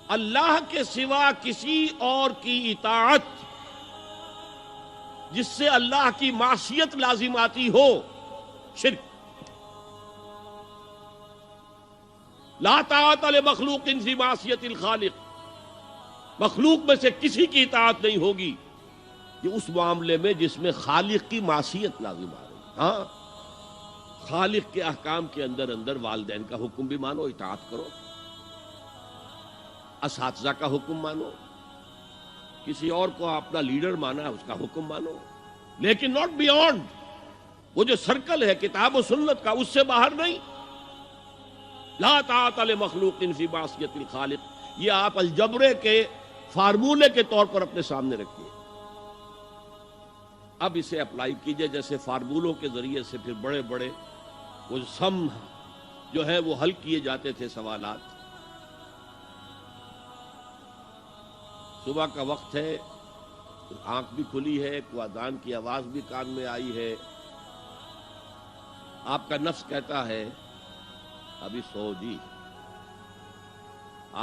اللہ کے سوا کسی اور کی اطاعت جس سے اللہ کی معصیت لازم آتی ہو، شرک۔ لا طاعت لمخلوق فی معصیت الخالق، مخلوق میں سے کسی کی اطاعت نہیں ہوگی یہ اس معاملے میں جس میں خالق کی معصیت لازم آ رہی۔ ہاں، خالق کے احکام کے اندر والدین کا حکم بھی مانو، اطاعت کرو، اساتذہ کا حکم مانو، کسی اور کو اپنا لیڈر مانا ہے اس کا حکم مانو، لیکن ناٹ بیونڈ، وہ جو سرکل ہے کتاب و سنت کا اس سے باہر نہیں۔ لا طاعت لمخلوق فی معصیت الخالق، یہ آپ الجبرے کے فارمولے کے طور پر اپنے سامنے رکھیے، اب اسے اپلائی کیجئے۔ جیسے فارمولوں کے ذریعے سے پھر بڑے بڑے وہ سم جو ہے وہ حل کیے جاتے تھے سوالات۔ صبح کا وقت ہے، آنکھ بھی کھلی ہے، کوئی اذان کی آواز بھی کان میں آئی ہے، آپ کا نفس کہتا ہے ابھی سو جی۔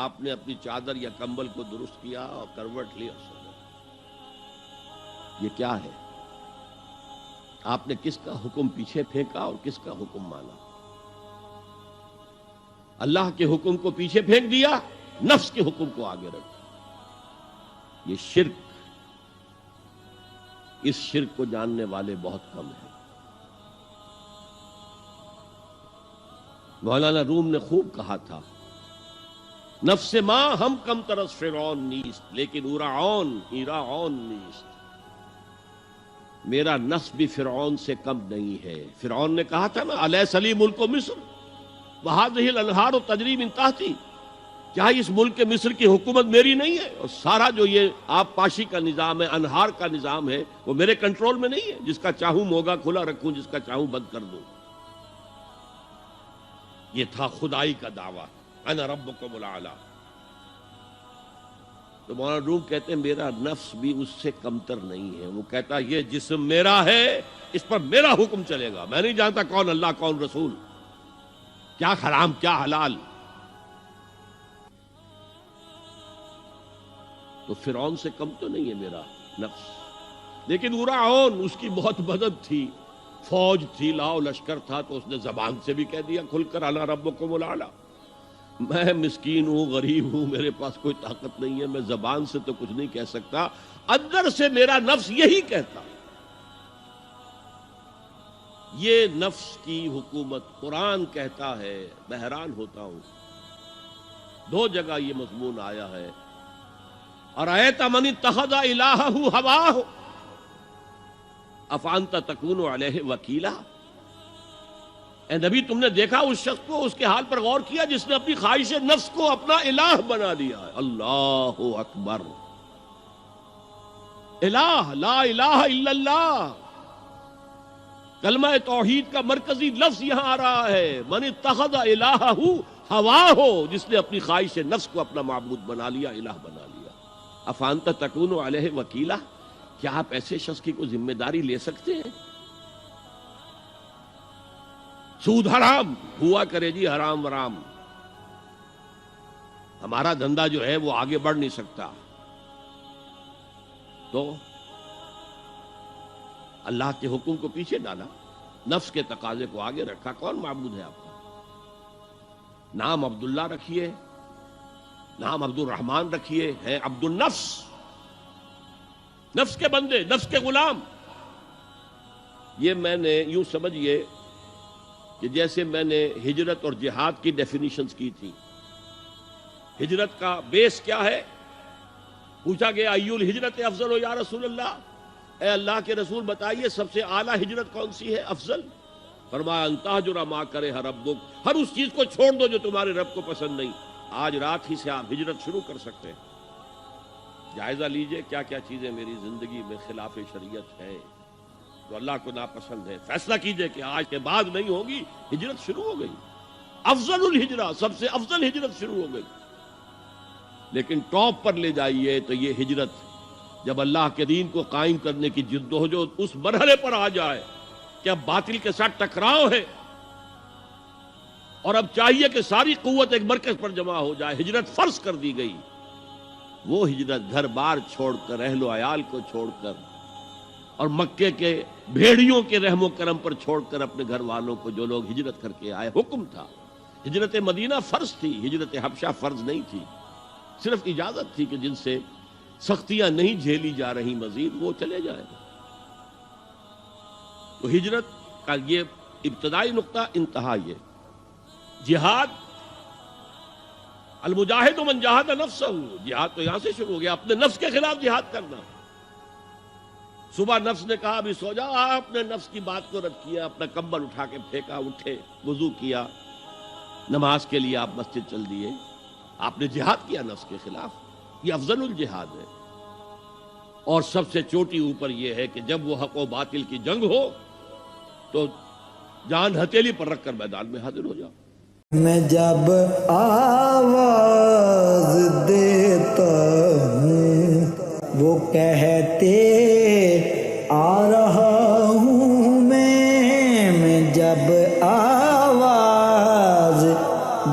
آپ نے اپنی چادر یا کمبل کو درست کیا اور کروٹ لی اور سو گئے۔ یہ کیا ہے؟ آپ نے کس کا حکم پیچھے پھینکا اور کس کا حکم مانا؟ اللہ کے حکم کو پیچھے پھینک دیا، نفس کے حکم کو آگے رکھا۔ یہ شرک، اس شرک کو جاننے والے بہت کم ہیں۔ مولانا روم نے خوب کہا تھا، نفس ماں ہم کم ترس فرعون نیست لیکن اورعون ایراعون نیست۔ میرا نفس بھی فرعون سے کم نہیں ہے۔ فرعون نے کہا تھا نا الیس لی ملک مصر وہذہ الانہار تجری من تحتی، کیا اس ملک مصر کی حکومت میری نہیں ہے؟ اور سارا جو یہ آب پاشی کا نظام ہے، انہار کا نظام ہے، وہ میرے کنٹرول میں نہیں ہے؟ جس کا چاہوں موگا کھلا رکھوں، جس کا چاہوں بند کر دوں۔ یہ تھا خدائی کا دعویٰ، انا ربکم الاعلی۔ تو مولانا روم کہتے ہیں میرا نفس بھی اس سے کمتر نہیں ہے۔ وہ کہتا یہ جسم میرا ہے، اس پر میرا حکم چلے گا، میں نہیں جانتا کون اللہ کون رسول، کیا حرام کیا حلال۔ تو فرعون سے کم تو نہیں ہے میرا نفس، لیکن اورعون اس کی بہت مدد تھی، فوج تھی، لاؤ لشکر تھا، تو اس نے زبان سے بھی کہہ دیا کھل کر انا ربکم الاعلی۔ میں مسکین ہوں، غریب ہوں، میرے پاس کوئی طاقت نہیں ہے، میں زبان سے تو کچھ نہیں کہہ سکتا، اندر سے میرا نفس یہی کہتا۔ یہ نفس کی حکومت قرآن کہتا ہے، میں حیران ہوتا ہوں، دو جگہ یہ مضمون آیا ہے، ارأیت من اتخذ الہہ ہواہ افانت تکون علیہ وکیلا۔ اے نبی تم نے دیکھا اس شخص کو، اس کے حال پر غور کیا جس نے اپنی خواہش نفس کو اپنا الہ بنا لیا ہے۔ اللہ اکبر، الہ، لا الہ الا اللہ، کلمہ توحید کا مرکزی لفظ یہاں آ رہا ہے، من اتخذ الہہ ہواہ، جس نے اپنی خواہش نفس کو اپنا معبود بنا لیا، الہ بنا لیا۔ افانت تکون علیہ وکیلا، کیا آپ ایسے شخص کی کوئی ذمہ داری لے سکتے ہیں؟ سود حرام ہوا کرے جی، حرام ورام، ہمارا دھندا جو ہے وہ آگے بڑھ نہیں سکتا، تو اللہ کے حکم کو پیچھے ڈالا، نفس کے تقاضے کو آگے رکھا۔ کون معبود ہے آپ کا؟ نام عبداللہ رکھیے، نام عبد الرحمن رکھیے، ہے عبد النفس، نفس کے بندے، نفس کے غلام۔ یہ میں نے یوں سمجھئے کہ جیسے میں نے ہجرت اور جہاد کی ڈیفینیشنز کی تھی۔ ہجرت کا بیس کیا ہے؟ پوچھا گیا ایو الہجرت افضل یا رسول اللہ، اے اللہ کے رسول بتائیے سب سے اعلیٰ ہجرت کون سی ہے، افضل؟ فرمایا ان تہجر ما کرہ ربک، ہر اس چیز کو چھوڑ دو جو تمہارے رب کو پسند نہیں۔ آج رات ہی سے آپ ہجرت شروع کر سکتے ہیں۔ جائزہ لیجئے کیا کیا چیزیں میری زندگی میں خلاف شریعت ہے، جو اللہ کو ناپسند ہے، فیصلہ کیجئے کہ آج کے بعد نہیں ہوگی، ہجرت شروع ہو گئی، افضل الہجرہ، سب سے افضل ہجرت شروع ہو گئی۔ لیکن ٹاپ پر لے جائیے تو یہ ہجرت جب اللہ کے دین کو قائم کرنے کی جدوجہد اس مرحلے پر آ جائے کہ اب باطل کے ساتھ ٹکراؤ ہے اور اب چاہیے کہ ساری قوت ایک مرکز پر جمع ہو جائے، ہجرت فرض کر دی گئی، وہ ہجرت گھر بار چھوڑ کر، اہل و عیال کو چھوڑ کر، اور مکے کے بھیڑیوں کے رحم و کرم پر چھوڑ کر اپنے گھر والوں کو جو لوگ ہجرت کر کے آئے، حکم تھا۔ ہجرت مدینہ فرض تھی، ہجرت حبشہ فرض نہیں تھی، صرف اجازت تھی کہ جن سے سختیاں نہیں جھیلی جا رہی مزید وہ چلے جائیں۔ تو ہجرت کا یہ ابتدائی نقطہ، انتہا یہ جہاد، المجاہد من جاہد نفسہ، جہاد تو یہاں سے شروع ہو گیا، اپنے نفس کے خلاف جہاد کرنا۔ صبح نفس نے کہا ابھی سو جاؤ، آپ نے نفس کی بات کو رد کیا، اپنا کمبل اٹھا کے پھینکا، اٹھے، وضو کیا، نماز کے لیے آپ مسجد چل دیے، آپ نے جہاد کیا نفس کے خلاف۔ یہ افضل الجہاد ہے، اور سب سے چوٹی اوپر یہ ہے کہ جب وہ حق و باطل کی جنگ ہو تو جان ہتھیلی پر رکھ کر میدان میں حاضر ہو جاؤ۔ میں جب آواز دیتا ہوں وہ کہتے آ رہا ہوں میں جب آواز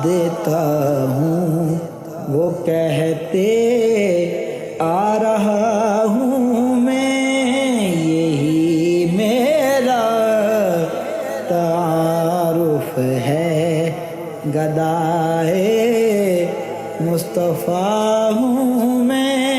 دیتا ہوں وہ کہتے آ رہا ہوں میں، یہی میرا تعارف ہے، گدائے مصطفیٰ ہوں میں۔